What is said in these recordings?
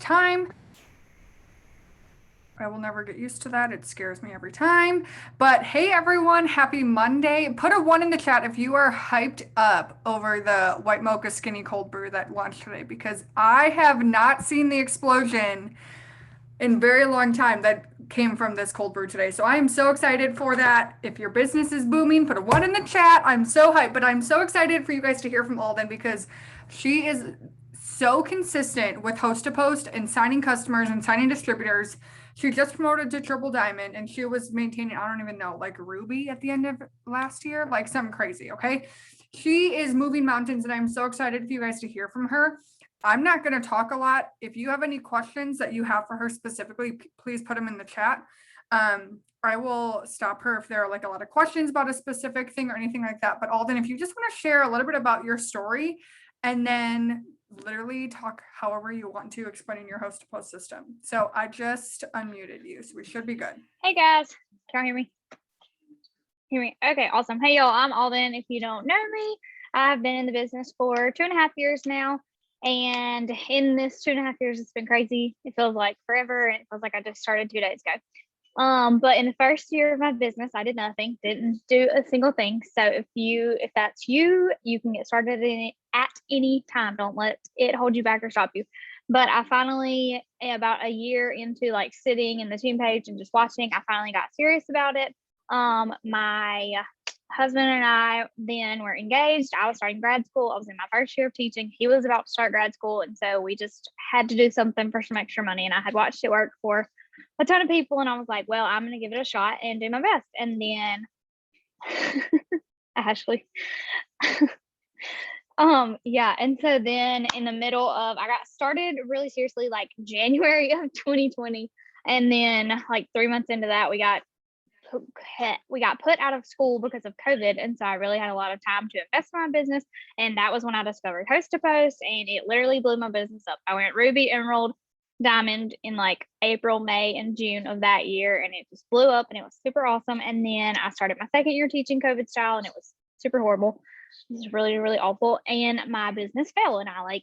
time. I will never get used to that. It scares me every time. But hey, everyone, happy Monday. Put a 1 in the chat if you are hyped up over the white mocha skinny cold brew that launched today, because I have not seen the explosion in a very long time that came from this cold brew today. So I am so excited for that. If your business is booming, put a 1 in the chat. I'm so hyped, but I'm so excited for you guys to hear from Alden because she is so consistent with host to post and signing customers and signing distributors. She just promoted to triple diamond and she was maintaining, I don't even know, like ruby at the end of last year, like something crazy. Okay. She is moving mountains and I'm so excited for you guys to hear from her. I'm not going to talk a lot. If you have any questions that you have for her specifically, please put them in the chat. I will stop her if there are like a lot of questions about a specific thing or anything like that. But Alden, if you just want to share a little bit about your story and then literally talk however you want to explaining your host to post system. So I just unmuted you, so we should be good. Hey guys, can you hear me? Hear me? Okay, awesome. Hey y'all, I'm Alden. If you don't know me, I've been in the business for 2.5 years now. And in this 2.5 years, it's been crazy. It feels like forever. And it feels like I just started 2 days ago. But in the first year of my business, I did nothing, didn't do a single thing. So if that's you, you can get started in it at any time. Don't let it hold you back or stop you. But I finally, about a year into like sitting in the team page and just watching, I finally got serious about it. My husband and I then were engaged. I was starting grad school. I was in my first year of teaching. He was about to start grad school. And so we just had to do something for some extra money. And I had watched it work for a ton of people. And I was like, well, I'm going to give it a shot and do my best. And then Ashley. Yeah. And so then in the middle of, I got started really seriously like January of 2020. And then like 3 months into that, we got put out of school because of COVID. And so I really had a lot of time to invest in my business. And that was when I discovered Host to Post, and it literally blew my business up. I went Ruby, Emerald, Diamond in like April, May, and June of that year. And it just blew up and it was super awesome. And then I started my second year teaching COVID style and it was super horrible. It was really, really awful. And my business fell and I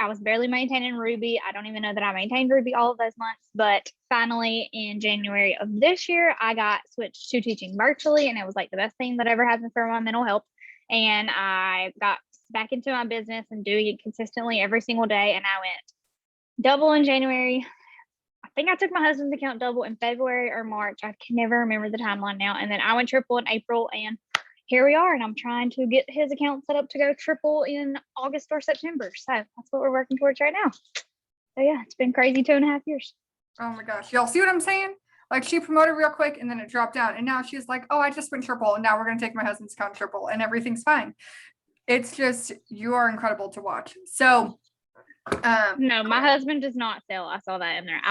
was barely maintaining Ruby. I don't even know that I maintained Ruby all of those months, but finally in January of this year, I got switched to teaching virtually, and it was like the best thing that ever happened for my mental health. And I got back into my business and doing it consistently every single day. And I went double in January. I think I took my husband's account double in February or March. I can never remember the timeline now. And then I went triple in April, and here we are. And I'm trying to get his account set up to go triple in August or September. So that's what we're working towards right now. So yeah, it's been crazy 2.5 years. Oh my gosh. Y'all see what I'm saying? Like she promoted real quick and then it dropped down. And now she's like, oh, I just went triple. And now we're going to take my husband's account triple and everything's fine. It's just, you are incredible to watch. So no, my husband does not sell. I saw that in there.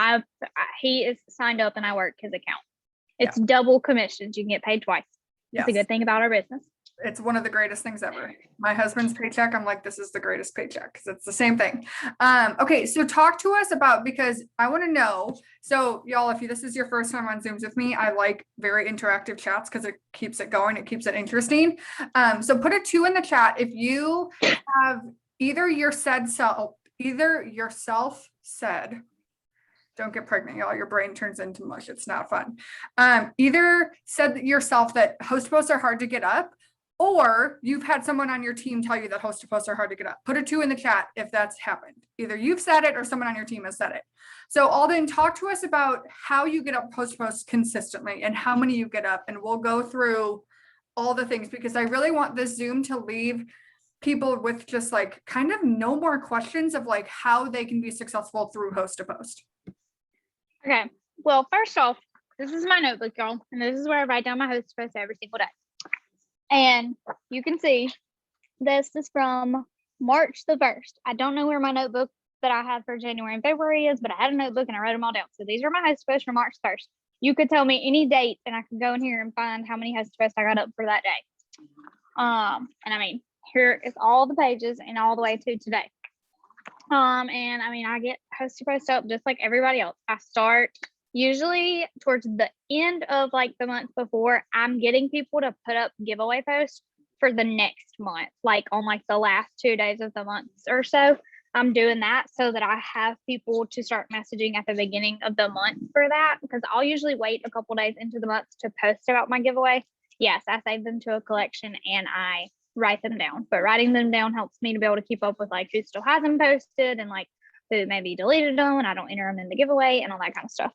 He is signed up and I work his account. It's double commissions. You can get paid twice. It's a good thing about our business. It's one of the greatest things ever. My husband's paycheck, I'm like, this is the greatest paycheck because it's the same thing. Okay, so talk to us about, because I want to know. So y'all, if this is your first time on Zooms with me, I like very interactive chats because it keeps it going. It keeps it interesting. So put a 2 in the chat if you have either yourself said, don't get pregnant, y'all. Your brain turns into mush. It's not fun. Either said yourself that host posts are hard to get up, or you've had someone on your team tell you that host posts are hard to get up. Put a 2 in the chat if that's happened. Either you've said it or someone on your team has said it. So Alden, talk to us about how you get up host posts consistently and how many you get up. And we'll go through all the things because I really want this Zoom to leave people with just like kind of no more questions of like how they can be successful through host to post. Okay. Well, first off, this is my notebook, y'all, and this is where I write down my host posts every single day. And you can see this is from March the 1st. I don't know where my notebook that I had for January and February is, but I had a notebook and I wrote them all down. So these are my host posts for March 1st. You could tell me any date and I can go in here and find how many host posts I got up for that day. And I mean, here is all the pages and all the way to today. And I mean, I get host to post up just like everybody else. I start usually towards the end of like the month before. I'm getting people to put up giveaway posts for the next month, like on like the last 2 days of the month or so. I'm doing that so that I have people to start messaging at the beginning of the month for that, because I'll usually wait a couple days into the month to post about my giveaway. Yes, I save them to a collection and I write them down, but writing them down helps me to be able to keep up with like who still hasn't posted and like who maybe deleted them and I don't enter them in the giveaway and all that kind of stuff.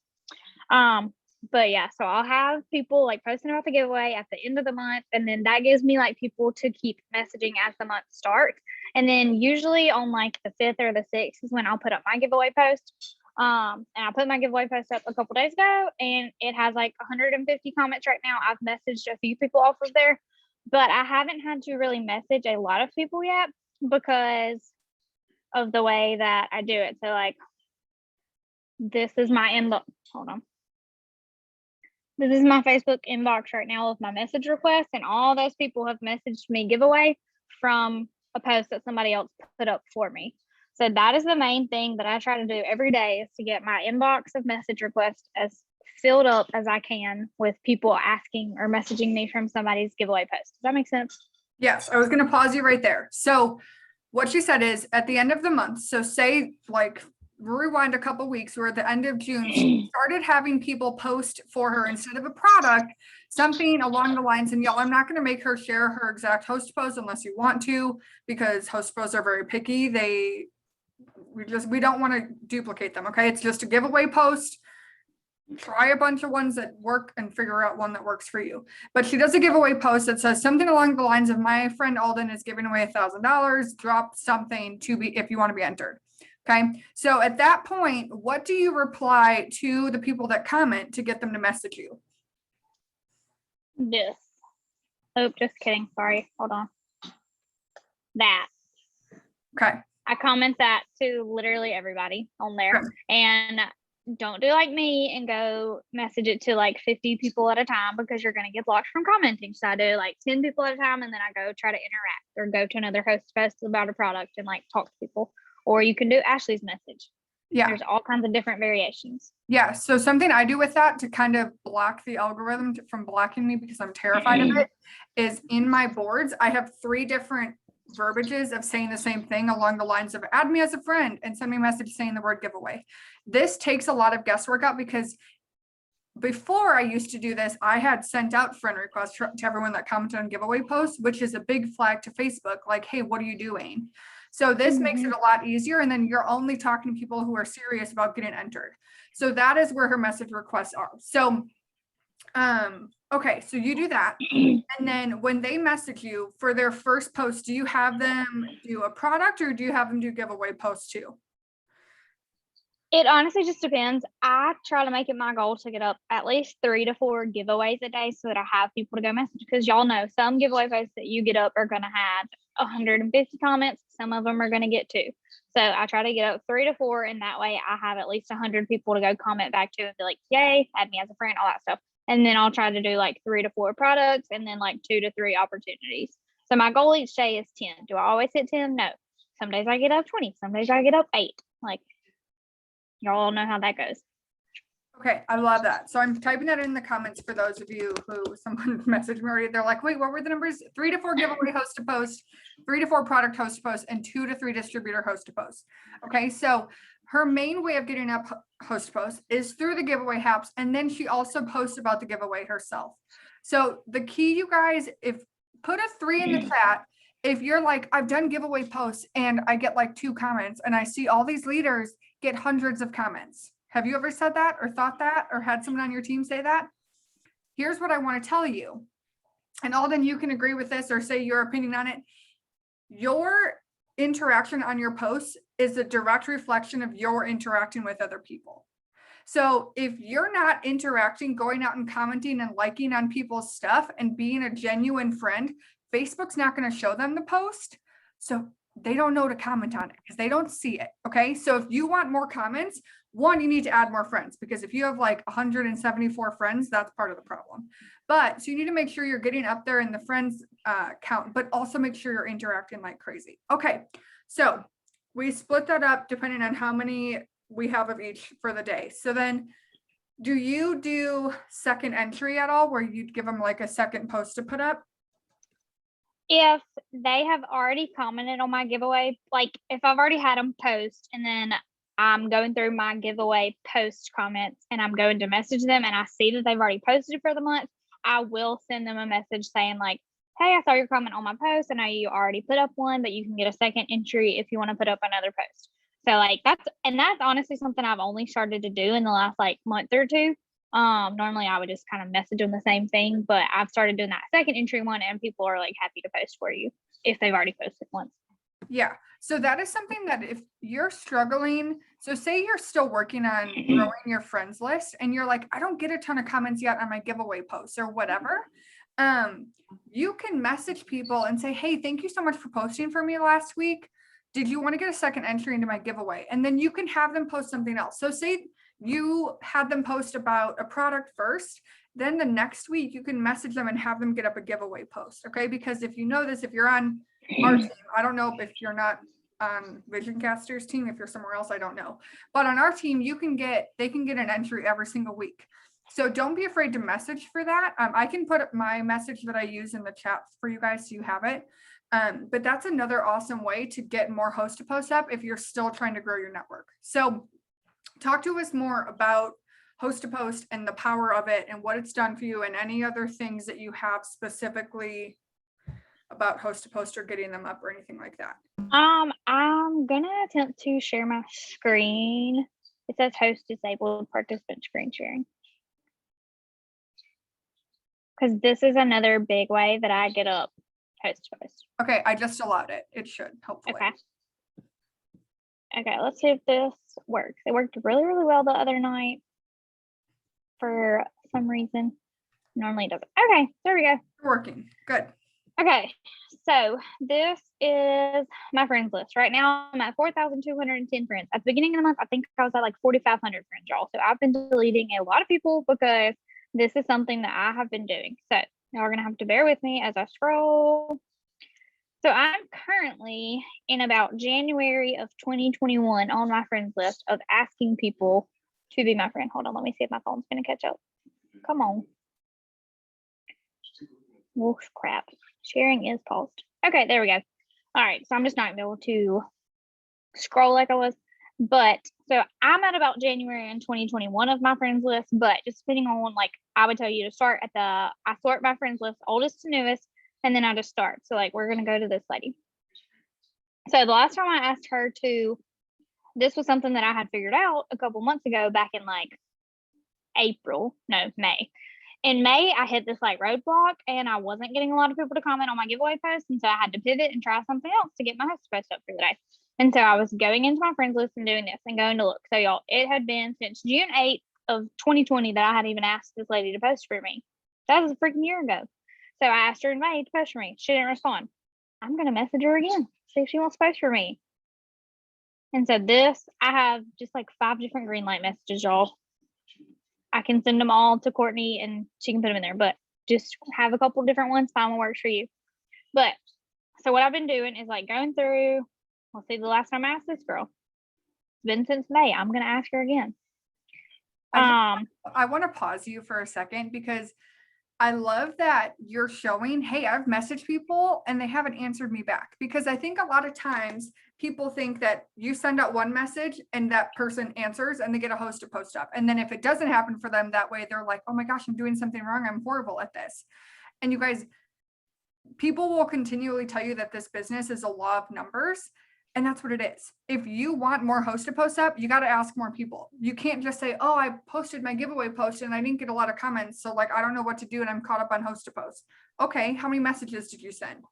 But yeah, so I'll have people like posting about the giveaway at the end of the month, and then that gives me like people to keep messaging as the month starts. And then usually on like the 5th or the 6th is when I'll put up my giveaway post. And I put my giveaway post up a couple days ago and it has like 150 comments right now. I've messaged a few people off of there, but I haven't had to really message a lot of people yet because of the way that I do it. So like this is my inbox. Hold on. This is my Facebook inbox right now with my message requests, and all those people have messaged me giveaway from a post that somebody else put up for me. So that is the main thing that I try to do every day, is to get my inbox of message requests as filled up as I can with people asking or messaging me from somebody's giveaway post. Does that make sense? Yes, I was going to pause you right there. So what she said is at the end of the month, so say like rewind a couple weeks, we're at the end of June, she started having people post for her instead of a product, something along the lines, and y'all, I'm not going to make her share her exact host post unless you want to, because host posts are very picky. We don't want to duplicate them. Okay. It's just a giveaway post. Try a bunch of ones that work and figure out one that works for you. But she does a giveaway post that says something along the lines of, my friend Alden is giving away $1,000, drop something to be, if you want to be entered. Okay. So at that point, what do you reply to the people that comment to get them to message you? This. Oh, just kidding. Sorry. Hold on. That. Okay. I comment that to literally everybody on there. Okay. And don't do like me and go message it to like 50 people at a time, because you're going to get blocked from commenting. So I do like 10 people at a time, and then I go try to interact or go to another host post about a product and like talk to people. Or you can do Ashley's message. Yeah. There's all kinds of different variations. Yeah. So something I do with that to kind of block the algorithm from blocking me, because I'm terrified of it, is in my boards, I have 3 different verbiages of saying the same thing along the lines of add me as a friend and send me a message saying the word giveaway. This takes a lot of guesswork out, because before I used to do this, I had sent out friend requests to everyone that commented on giveaway posts, which is a big flag to Facebook, like, hey, what are you doing? So this makes it a lot easier. And then you're only talking to people who are serious about getting entered. So that is where her message requests are. So, okay, so you do that. And then when they message you for their first post, do you have them do a product, or do you have them do giveaway posts too? It honestly just depends. I try to make it my goal to get up at least 3 to 4 giveaways a day so that I have people to go message, because y'all know some giveaway posts that you get up are going to have 150 comments. Some of them are going to get 2. So I try to get up 3 to 4, and that way I have at least 100 people to go comment back to and be like, yay, add me as a friend, all that stuff. And then I'll try to do like 3 to 4 products and then like 2 to 3 opportunities. So my goal each day is 10. Do I always hit 10? No. Some days I get up 20. Some days I get up 8. Like, y'all know how that goes. Okay, I love that. So I'm typing that in the comments for those of you who someone messaged me already. They're like, wait, what were the numbers? 3 to 4 giveaway host to post, 3 to 4 product host to post, and 2 to 3 distributor host to post. Okay, so her main way of getting up host to post is through the giveaway HAPs, and then she also posts about the giveaway herself. So the key, you guys, if put a 3 in the chat, if you're like, I've done giveaway posts and I get like 2 comments, and I see all these leaders get hundreds of comments. Have you ever said that or thought that or had someone on your team say that? Here's what I want to tell you. And Alden, you can agree with this or say your opinion on it. Your interaction on your posts is a direct reflection of your interacting with other people. So if you're not interacting, going out and commenting and liking on people's stuff and being a genuine friend, Facebook's not going to show them the post. So they don't know to comment on it because they don't see it. Okay. So if you want more comments, one, you need to add more friends, because if you have like 174 friends, that's part of the problem. But so you need to make sure you're getting up there in the friends count, but also make sure you're interacting like crazy. Okay. So we split that up depending on how many we have of each for the day. So then do you do second entry at all, where you'd give them like a second post to put up? if they have already commented on my giveaway, like if I've already had them post and then I'm going through my giveaway post comments and I'm going to message them and I see that they've already posted for the month, I will send them a message saying like, hey, I saw your comment on my post. I know you already put up one, but you can get a second entry if you want to put up another post. So like that's honestly something I've only started to do in the last like month or two. Normally I would just kind of message them the same thing, but I've started doing that second entry one and people are like happy to post for you if they've already posted once. Yeah. So that is something that if you're struggling, so say you're still working on growing your friends list and you're like, I don't get a ton of comments yet on my giveaway posts or whatever. You can message people and say, hey, thank you so much for posting for me last week. Did you want to get a second entry into my giveaway? And then you can have them post something else. So say you had them post about a product first, then the next week you can message them and have them get up a giveaway post. Okay. Because if you know this, if you're on our team, I don't know if you're not on Visioncaster's team, if you're somewhere else, I don't know. But on our team, they can get an entry every single week. So don't be afraid to message for that. I can put up my message that I use in the chat for you guys so you have it. But that's another awesome way to get more host to post up if you're still trying to grow your network. So talk to us more about host to post and the power of it and what it's done for you and any other things that you have specifically about host to post or getting them up or anything like that. I'm gonna attempt to share my screen. It says host disabled participant screen sharing. Because this is another big way that I get up host to post. Okay, I just allowed it. It should, hopefully. Okay, let's see if this works. It worked really, really well the other night for some reason. Normally it doesn't. Okay, there we go. Working. Good. Okay, so this is my friends list. Right now I'm at 4,210 friends. At the beginning of the month, I think I was at like 4,500 friends, y'all. So I've been deleting a lot of people because this is something that I have been doing. So now we're gonna have to bear with me as I scroll. So I'm currently in about January of 2021 on my friends list of asking people to be my friend. Hold on, let me see if my phone's gonna catch up. Come on. Oh crap. Sharing is paused. Okay, there we go. All right, so I'm just not gonna be able to scroll like I was. But so I'm at about January in 2021 of my friends list, but just depending on like I would tell you to start at I sort my friends list oldest to newest, and then I just start. So like we're gonna go to this lady. So the last time I asked her to, this was something that I had figured out a couple months ago back in like May. In May, I hit this like roadblock and I wasn't getting a lot of people to comment on my giveaway post. And so I had to pivot and try something else to get my host post up for the day. And so I was going into my friends list and doing this and going to look. So y'all, it had been since June 8th of 2020 that I had even asked this lady to post for me. That was a freaking year ago. So I asked her in May to post for me. She didn't respond. I'm going to message her again, see if she wants to post for me. And so I have just like 5 different green light messages, y'all. I can send them all to Courtney and she can put them in there, but just have a couple different ones, find what works for you. But so what I've been doing is like going through, let's see, the last time I asked this girl, it's been since May. I'm going to ask her again. I want to pause you for a second because I love that you're showing, hey, I've messaged people and they haven't answered me back, because I think a lot of times people think that you send out one message and that person answers and they get a host to post up. And then if it doesn't happen for them that way, they're like, oh my gosh, I'm doing something wrong. I'm horrible at this. And you guys, people will continually tell you that this business is a law of numbers. And that's what it is. If you want more host to post up, you got to ask more people. You can't just say, oh, I posted my giveaway post and I didn't get a lot of comments. So like, I don't know what to do and I'm caught up on host to post. Okay, how many messages did you send?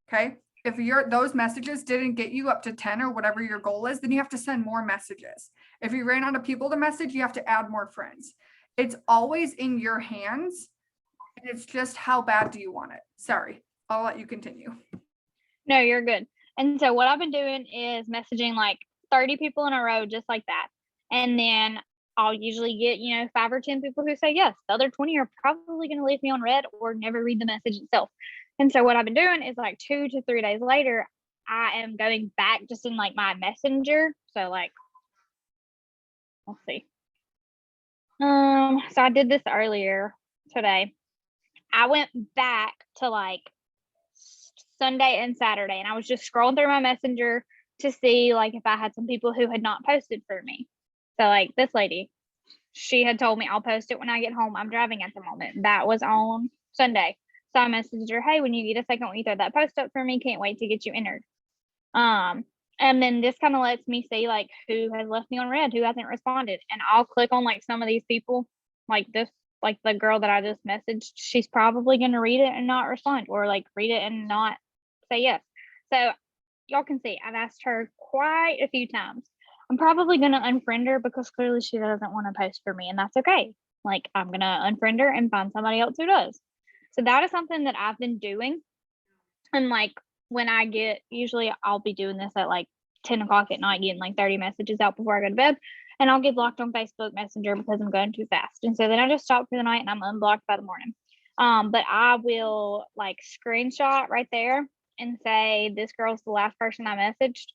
Okay, if those messages didn't get you up to 10 or whatever your goal is, then you have to send more messages. If you ran out of people to message, you have to add more friends. It's always in your hands. And it's just how bad do you want it? Sorry, I'll let you continue. No, you're good. And so what I've been doing is messaging like 30 people in a row, just like that. And then I'll usually get, 5 or 10 people who say yes. The other 20 are probably going to leave me on red or never read the message itself. And so what I've been doing is like 2 to 3 days later, I am going back just in like my messenger. So like, let's see. So I did this earlier today. I went back to like Sunday and Saturday, and I was just scrolling through my messenger to see like if I had some people who had not posted for me. So like this lady, she had told me I'll post it when I get home. I'm driving at the moment. That was on Sunday. So I messaged her, hey, when you get a second, will you throw that post up for me? Can't wait to get you entered. And then this kind of lets me see like who has left me on red, who hasn't responded. And I'll click on like some of these people, like this, like the girl that I just messaged, she's probably going to read it and not respond, or like read it and not say yes. So y'all can see I've asked her quite a few times. I'm probably going to unfriend her because clearly she doesn't want to post for me, and that's okay. Like, I'm going to unfriend her and find somebody else who does. So that is something that I've been doing. And like when I get, usually I'll be doing this at like 10 o'clock at night, getting like 30 messages out before I go to bed. And I'll get blocked on Facebook Messenger because I'm going too fast. And so then I just stop for the night and I'm unblocked by the morning. But I will like screenshot right there and say, this girl's the last person I messaged.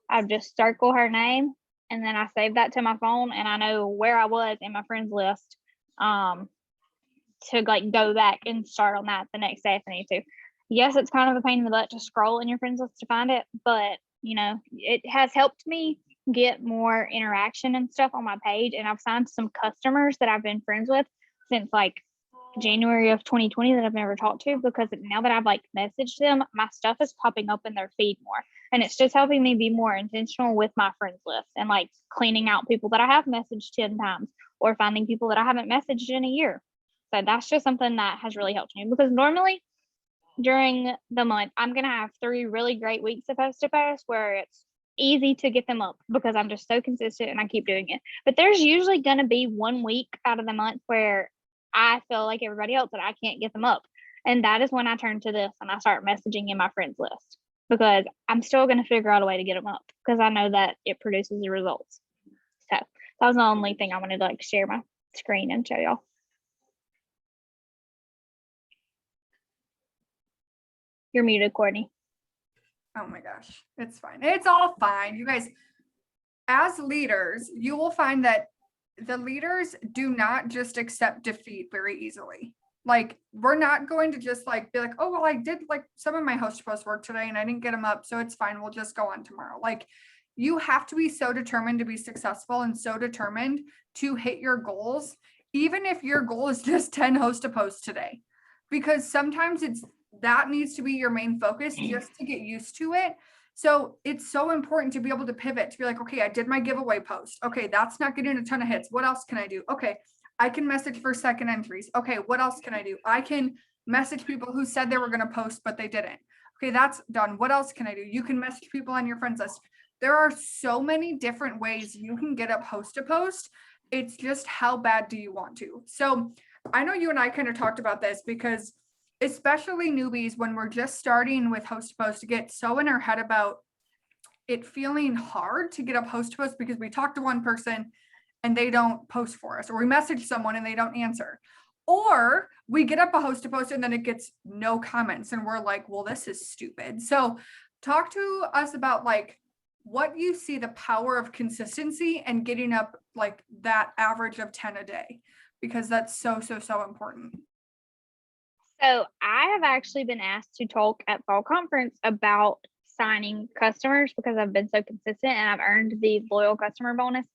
I just circle her name and then I save that to my phone, and I know where I was in my friends list to like go back and start on that the next day if I need to. Yes, it's kind of a pain in the butt to scroll in your friends list to find it, but you know, it has helped me get more interaction and stuff on my page. And I've signed some customers that I've been friends with since like January of 2020 that I've never talked to, because now that I've like messaged them, my stuff is popping up in their feed more. And it's just helping me be more intentional with my friends list and like cleaning out people that I have messaged 10 times or finding people that I haven't messaged in a year. So that's just something that has really helped me, because normally during the month, I'm going to have 3 really great weeks of post to post where it's easy to get them up because I'm just so consistent and I keep doing it. But there's usually going to be 1 week out of the month where I feel like everybody else that I can't get them up. And that is when I turn to this and I start messaging in my friends list, because I'm still going to figure out a way to get them up because I know that it produces the results. So that was the only thing I wanted to like share my screen and show y'all. You're muted, Courtney. Oh my gosh, it's fine. It's all fine. You guys, as leaders, you will find that the leaders do not just accept defeat very easily. Like, we're not going to just like be like, oh, well, I did like some of my host post work today and I didn't get them up, so it's fine. We'll just go on tomorrow. Like, you have to be so determined to be successful and so determined to hit your goals, even if your goal is just 10 host to post today, because sometimes that needs to be your main focus just to get used to it. So it's so important to be able to pivot, to be like, okay, I did my giveaway post. Okay, that's not getting a ton of hits. What else can I do? Okay, I can message for second entries. Okay, what else can I do? I can message people who said they were going to post, but they didn't. Okay, that's done. What else can I do? You can message people on your friends list. There are so many different ways you can get up host to post. It's just how bad do you want to? So I know you and I kind of talked about this, because especially newbies, when we're just starting with host to post, to get so in our head about it feeling hard to get up host to post because we talk to one person and they don't post for us, or we message someone and they don't answer, or we get up a host to post and then it gets no comments and we're like, well, this is stupid. So talk to us about like what you see the power of consistency and getting up like that average of 10 a day, because that's so important. So I have actually been asked to talk at fall conference about signing customers because I've been so consistent and I've earned the loyal customer bonus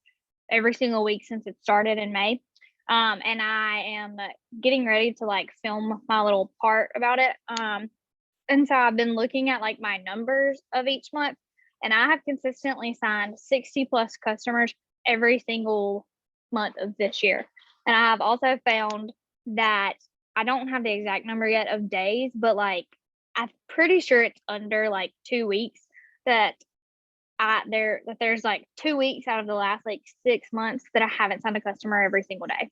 every single week since it started in May. And I am getting ready to like film my little part about it. And so I've been looking at like my numbers of each month, and I have consistently signed 60 plus customers every single month of this year. And I have also found that I don't have the exact number yet of days, but like I'm pretty sure it's under like 2 weeks that there's like 2 weeks out of the last like 6 months that I haven't signed a customer every single day.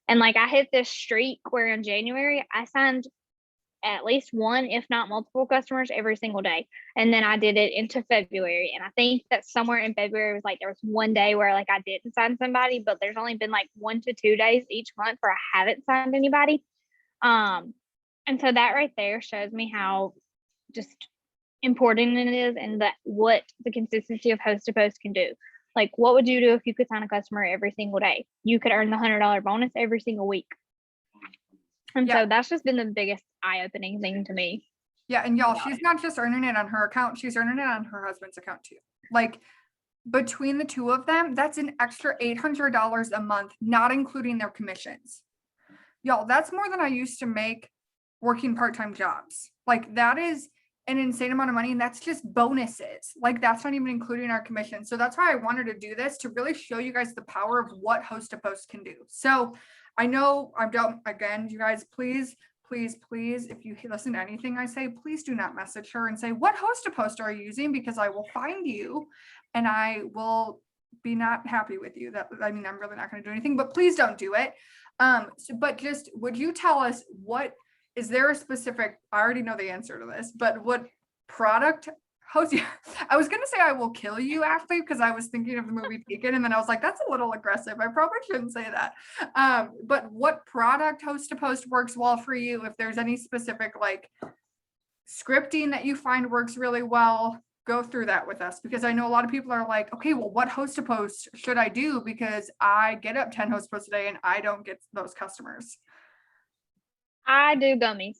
And like I hit this streak where in January I signed at least one, if not multiple customers every single day. And then I did it into February. And I think that somewhere in February was like there was one day where like I didn't sign somebody, but there's only been like 1 to 2 days each month where I haven't signed anybody. And so that right there shows me how just important it is, and that what the consistency of host to post can do. Like, what would you do if you could sign a customer every single day? You could earn the $100 bonus every single week. And so that's just been the biggest eye-opening thing to me. Yeah, and y'all, about she's it. not just earning it on her account, she's earning it on her husband's account too. Like between the two of them, that's an extra $800 a month, not including their commissions. Y'all, that's more than I used to make working part-time jobs. Like that is an insane amount of money, and that's just bonuses. Like that's not even including our commission. So that's why I wanted to do this, to really show you guys the power of what Host to Post can do. So I know I've done, again, you guys, please, if you listen to anything I say, please do not message her and say, what Host to Post are you using? Because I will find you and I will be not happy with you. That, I mean, I'm really not going to do anything, but please don't do it. But just, would you tell us, what is there a specific, I already know the answer to this, but what product Host, I was going to say I will kill you, Ashley, because I was thinking of the movie Taken, and then I was like, that's a little aggressive. I probably shouldn't say that. But what product Host to Post works well for you? If there's any specific like scripting that you find works really well, go through that with us, because I know a lot of people are like, okay, well, what Host to Post should I do? Because I get up 10 Host posts a day and I don't get those customers. I do gummies.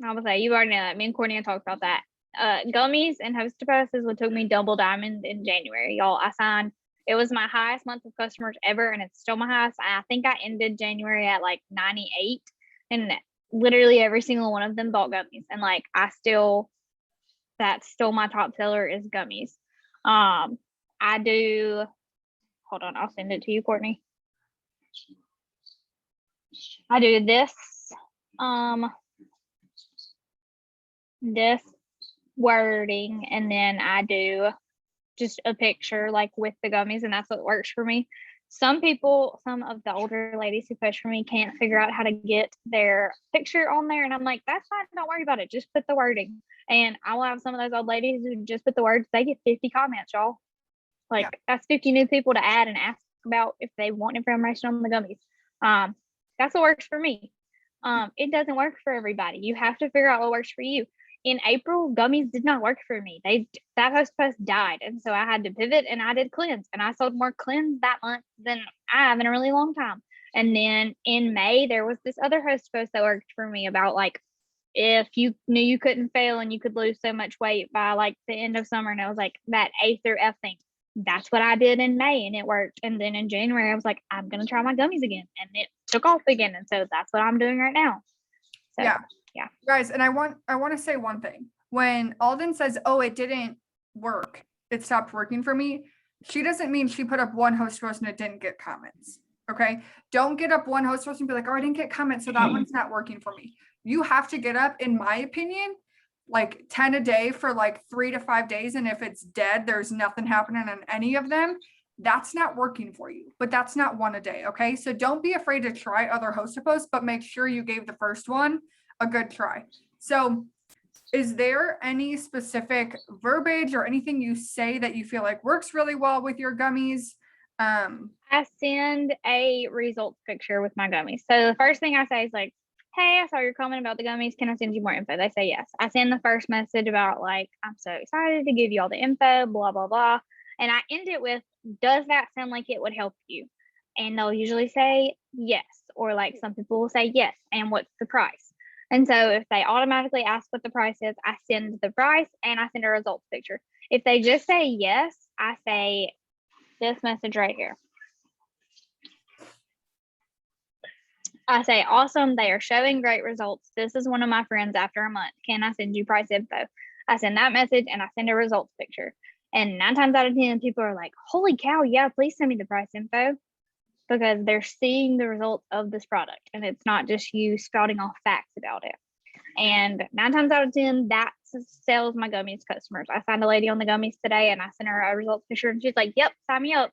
I would say you already know that. Me and Courtney have talked about that. Gummies and Host to Post is what took me double diamond in January. Y'all, I signed. It was my highest month of customers ever, and it's still my highest. I think I ended January at like 98, and literally every single one of them bought gummies. And like that's still my top seller is gummies. I do. Hold on, I'll send it to you, Courtney. I do this. This wording, and then I do just a picture like with the gummies, and that's what works for me. Some of the older ladies who push for me can't figure out how to get their picture on there, and I'm like, that's fine, don't worry about it, just put the wording. And I will have some of those old ladies who just put the words, they get 50 comments, y'all. Like that's 50 new people to add and ask about if they want information on the gummies. That's what works for me. It doesn't work for everybody. You have to figure out what works for you. In April, gummies did not work for me. That Host Post died, and so I had to pivot, and I did cleanse, and I sold more cleanse that month than I have in a really long time. And then in May, there was this other Host Post that worked for me about like if you knew you couldn't fail and you could lose so much weight by like the end of summer, and it was like that A through F thing. That's what I did in May, and it worked. And then in January, I was like, I'm gonna try my gummies again, and it took off again. And so that's what I'm doing right now. So Yeah. yeah. Guys, and I want to say one thing. When Alden says, oh, it didn't work, it stopped working for me, she doesn't mean she put up one Host post and it didn't get comments. Okay. Don't get up one Host post and be like, oh, I didn't get comments, so that one's not working for me. You have to get up, in my opinion, like 10 a day for like 3 to 5 days. And if it's dead, there's nothing happening on any of them, that's not working for you. But that's not one a day. Okay. So don't be afraid to try other Host to Post, but make sure you gave the first one a good try. So is there any specific verbiage or anything you say that you feel like works really well with your gummies? I send a results picture with my gummies. So the first thing I say is like, hey, I saw your comment about the gummies. Can I send you more info? They say yes. I send the first message about like, I'm so excited to give you all the info, blah, blah, blah. And I end it with, does that sound like it would help you? And they'll usually say yes. Or like some people will say yes. And what's the price? And so if they automatically ask what the price is, I send the price and I send a results picture. If they just say yes, I say this message right here. I say, awesome, they are showing great results. This is one of my friends after a month. Can I send you price info? I send that message and I send a results picture. And 9 times out of 10, people are like, holy cow, yeah, please send me the price info, because they're seeing the results of this product. And it's not just you spouting off facts about it. And 9 times out of 10, that sells my gummies customers. I found a lady on the gummies today and I sent her a results picture and she's like, yep, sign me up.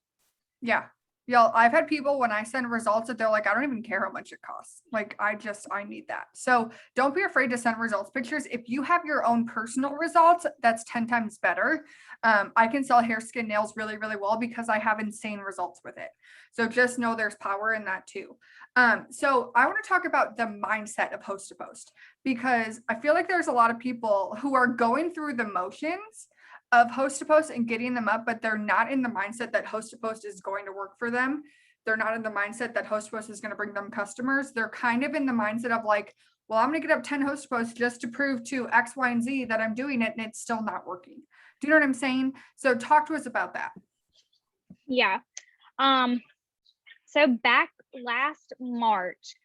Yeah. Y'all, I've had people when I send results that they're like, I don't even care how much it costs. Like, I need that. So don't be afraid to send results pictures. If you have your own personal results, that's 10 times better. I can sell hair, skin, nails really, really well because I have insane results with it. So just know there's power in that too. So I want to talk about the mindset of Host to Post, because I feel like there's a lot of people who are going through the motions of Host to Post and getting them up, but they're not in the mindset that Host to Post is going to work for them. They're not in the mindset that Host to Post is going to bring them customers. They're kind of in the mindset of like, Well, I'm going to get up 10 host posts just to prove to X, Y, and Z that I'm doing it and it's still not working. Do you know what I'm saying? So talk to us about that. Yeah. So back last March,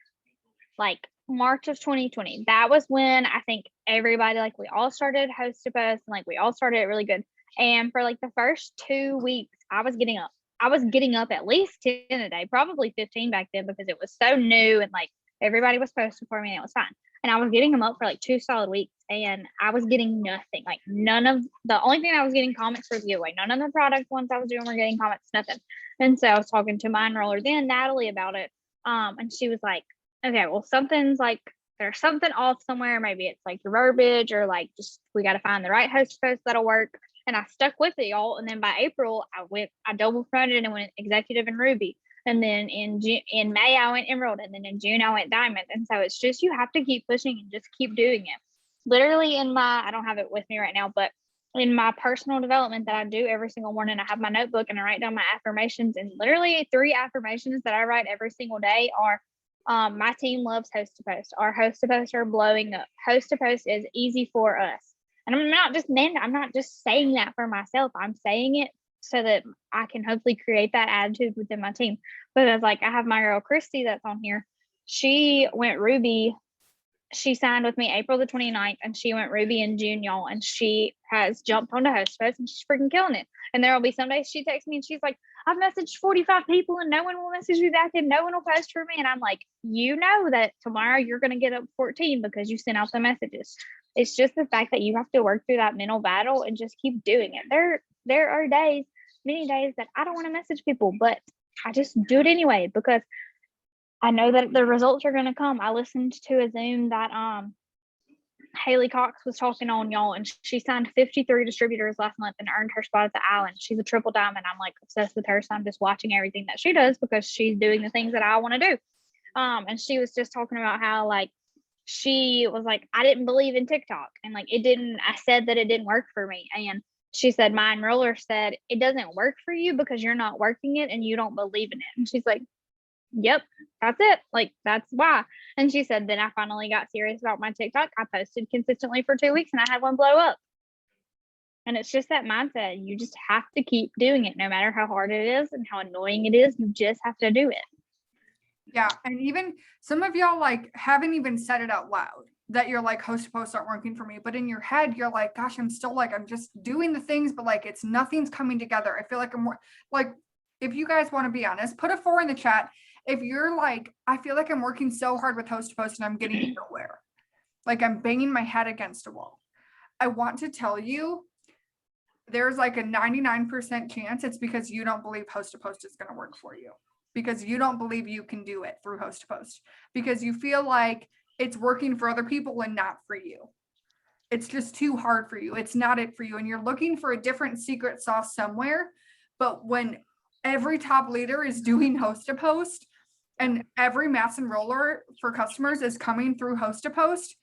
like March of 2020, that was when I think everybody, like, we all started host to post and like we all started it really good. And for like the first 2 weeks, I was getting up at least 10 a day, probably 15 back then, because it was so new and like everybody was posting for me and it was fine. And I was getting them up for like 2 solid weeks and I was getting nothing. Like none of the only thing I was getting comments for giveaway. None of the product ones I was doing were getting comments, nothing. And so I was talking to my enroller then, Natalie, about it. And she was like, okay, well, something's like there's something off somewhere. Maybe it's like the verbiage or like just we got to find the right host post that'll work. And I stuck with it, y'all. And then by April, I double promoted and went executive in Ruby. And then in May, I went Emerald. And then in June, I went Diamond. And so it's just, you have to keep pushing and just keep doing it. Literally I don't have it with me right now, but in my personal development that I do every single morning, I have my notebook and I write down my affirmations. And literally 3 affirmations that I write every single day are, my team loves host to post. Our host to posts are blowing up. Host to post is easy for us. And I'm not just saying that for myself. I'm saying it so that I can hopefully create that attitude within my team. Because like I have my girl Christy that's on here. She went Ruby. She signed with me April the 29th and she went Ruby in June, y'all. And she has jumped onto host post and she's freaking killing it. And there will be some days she texts me and she's like, I've messaged 45 people and no one will message me back and no one will post for me. And I'm like, you know that tomorrow you're going to get up 14 because you sent out the messages. It's just the fact that you have to work through that mental battle and just keep doing it. There are days, many days that I don't want to message people, but I just do it anyway because I know that the results are going to come. I listened to a Zoom that Haley Cox was talking on, y'all, and she signed 53 distributors last month and earned her spot at the Island. She's a triple diamond. I'm like obsessed with her, so I'm just watching everything that she does because she's doing the things that I want to do. And she was just talking about how like she was like, I didn't believe in TikTok, and like I said that it didn't work for me, and she said my enroller said it doesn't work for you because you're not working it and you don't believe in it. And she's like, yep, that's it. Like, that's why. And she said, then I finally got serious about my TikTok. I posted consistently for 2 weeks and I had one blow up. And it's just that mindset. You just have to keep doing it no matter how hard it is and how annoying it is. You just have to do it. Yeah. And even some of y'all like haven't even said it out loud that you're like host posts aren't working for me. But in your head, you're like, gosh, I'm just doing the things, but like nothing's coming together. I feel like I'm more like, if you guys want to be honest, put a 4 in the chat. If you're like, I feel like I'm working so hard with host to post and I'm getting nowhere, like I'm banging my head against a wall. I want to tell you, there's like a 99% chance it's because you don't believe host to post is going to work for you, because you don't believe you can do it through host to post, because you feel like it's working for other people and not for you. It's just too hard for you. It's not it for you. And you're looking for a different secret sauce somewhere. But when every top leader is doing host to post and every mass enroller for customers is coming through host to post,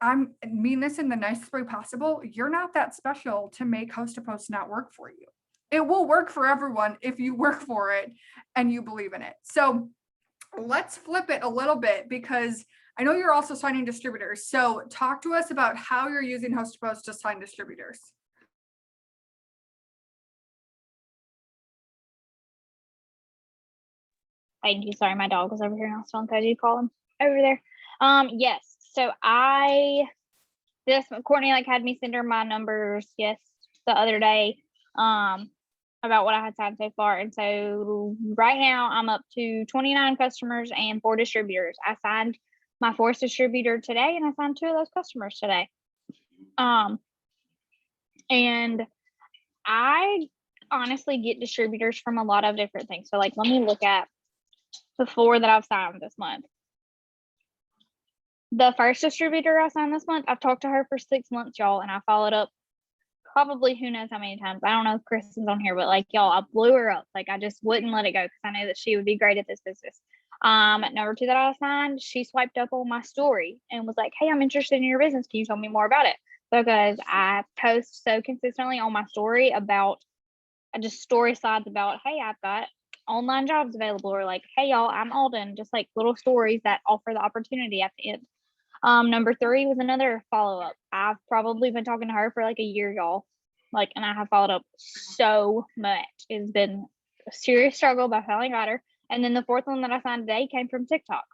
I mean this in the nicest way possible. You're not that special to make host to post not work for you. It will work for everyone if you work for it and you believe in it. So let's flip it a little bit, because I know you're also signing distributors. So talk to us about how you're using host to post to sign distributors. Thank you. Sorry, my dog was over here and I was telling Cody to call him over there. Yes. So Courtney like had me send her my numbers, yes, the other day, about what I had signed so far. And so right now I'm up to 29 customers and 4 distributors. I signed my 4th distributor today and I signed 2 of those customers today. And I honestly get distributors from a lot of different things. So like, let me look at the 4 that I've signed this month. The first distributor I signed this month, I've talked to her for 6 months, y'all, and I followed up probably who knows how many times. I don't know if Kristen's on here, but like, y'all, I blew her up. Like, I just wouldn't let it go because I know that she would be great at this business. Number 2 that I signed, she swiped up on my story and was like, hey, I'm interested in your business. Can you tell me more about it? Because I post so consistently on my story about just story slides about, hey, I've got online jobs available, or like, hey, y'all, I'm Alden, just like little stories that offer the opportunity at the end. Number 3 was another follow-up. I've probably been talking to her for like a year, y'all. Like, and I have followed up so much. It's been a serious struggle, but I finally got her. And then the 4th one that I signed today came from TikTok.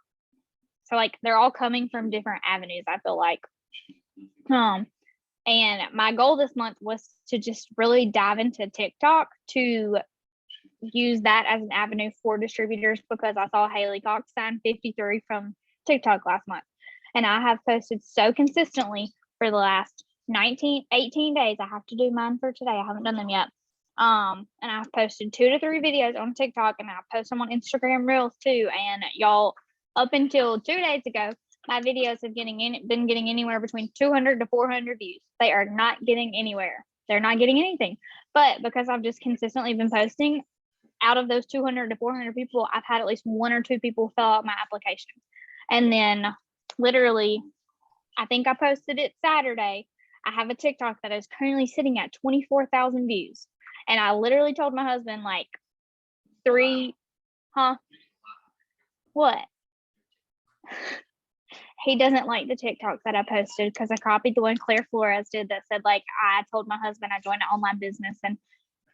So like they're all coming from different avenues, I feel like. And my goal this month was to just really dive into TikTok to use that as an avenue for distributors, because I saw Haley Cox sign 53 from TikTok last month. And I have posted so consistently for the last 18 days. I have to do mine for today. I haven't done them yet. And I've posted 2 to 3 videos on TikTok, and I post them on Instagram Reels too. And y'all, up until 2 days ago, my videos have been getting anywhere between 200 to 400 views. They are not getting anywhere. They're not getting anything. But because I've just consistently been posting, out of those 200 to 400 people, I've had at least 1 or 2 people fill out my application. And then literally, I think I posted it Saturday. I have a TikTok that is currently sitting at 24,000 views. And I literally told my husband, like, what? He doesn't like the TikTok that I posted because I copied the one Claire Flores did that said, like, I told my husband I joined an online business, and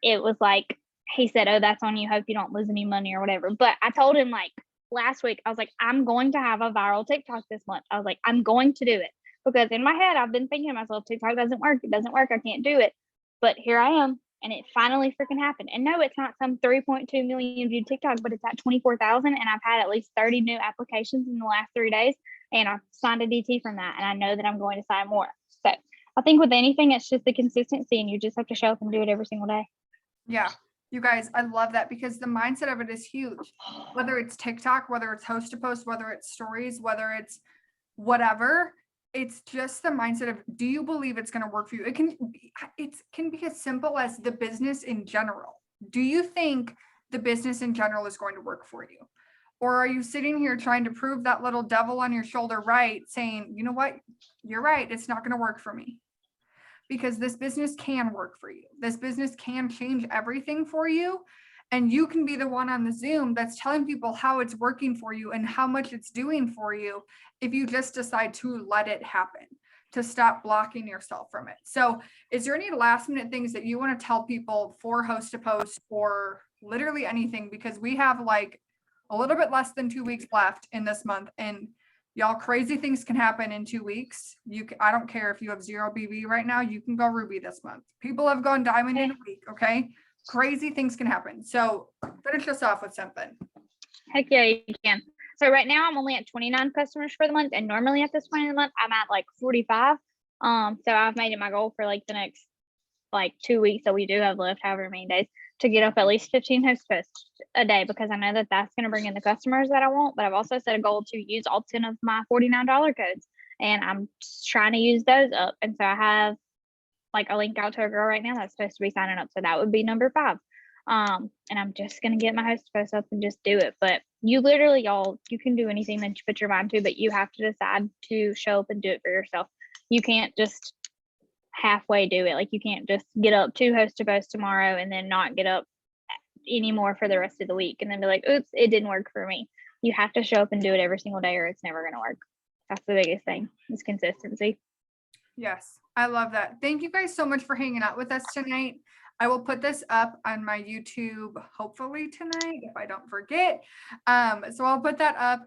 it was like, he said, oh, that's on you. Hope you don't lose any money or whatever. But I told him, like, last week, I was like, I'm going to have a viral TikTok this month. I was like, I'm going to do it, because in my head, I've been thinking to myself, TikTok doesn't work. It doesn't work. I can't do it. But here I am. And it finally freaking happened. And no, it's not some 3.2 million viewed TikTok, but it's at 24,000. And I've had at least 30 new applications in the last 3 days. And I've signed a DT from that. And I know that I'm going to sign more. So I think with anything, it's just the consistency, and you just have to show up and do it every single day. Yeah. You guys, I love that, because the mindset of it is huge. Whether it's TikTok, whether it's host to post, whether it's stories, whether it's whatever, it's just the mindset of, do you believe it's going to work for you? It can be as simple as the business in general. Do you think the business in general is going to work for you? Or are you sitting here trying to prove that little devil on your shoulder right, saying, you know what, you're right, it's not going to work for me? Because this business can work for you. This business can change everything for you. And you can be the one on the Zoom that's telling people how it's working for you and how much it's doing for you, if you just decide to let it happen, to stop blocking yourself from it. So is there any last minute things that you want to tell people for host to post, or literally anything? Because we have like a little bit less than 2 weeks left in this month, and y'all, crazy things can happen in 2 weeks. I don't care if you have 0 BB right now, you can go Ruby this month. People have gone diamond in a week. Okay. Crazy things can happen. So finish us off with something. Heck yeah, you can. So right now I'm only at 29 customers for the month. And normally at this point in the month, I'm at like 45. So I've made it my goal for like the next like 2 weeks that we do have left, however many days, to get up at least 15 host posts a day, because I know that that's going to bring in the customers that I want. But I've also set a goal to use all 10 of my $49 codes, and I'm trying to use those up. And so I have like a link out to a girl right now that's supposed to be signing up. So that would be number 5. And I'm just going to get my host post up and just do it. But you literally, y'all, you can do anything that you put your mind to, but you have to decide to show up and do it for yourself. You can't just halfway do it. Like, you can't just get up to host to post tomorrow and then not get up anymore for the rest of the week and then be like, oops, it didn't work for me. You have to show up and do it every single day, or it's never going to work. That's the biggest thing, is consistency. Yes, I love that. Thank you guys so much for hanging out with us tonight. I will put this up on my YouTube hopefully tonight if I don't forget. So I'll put that up.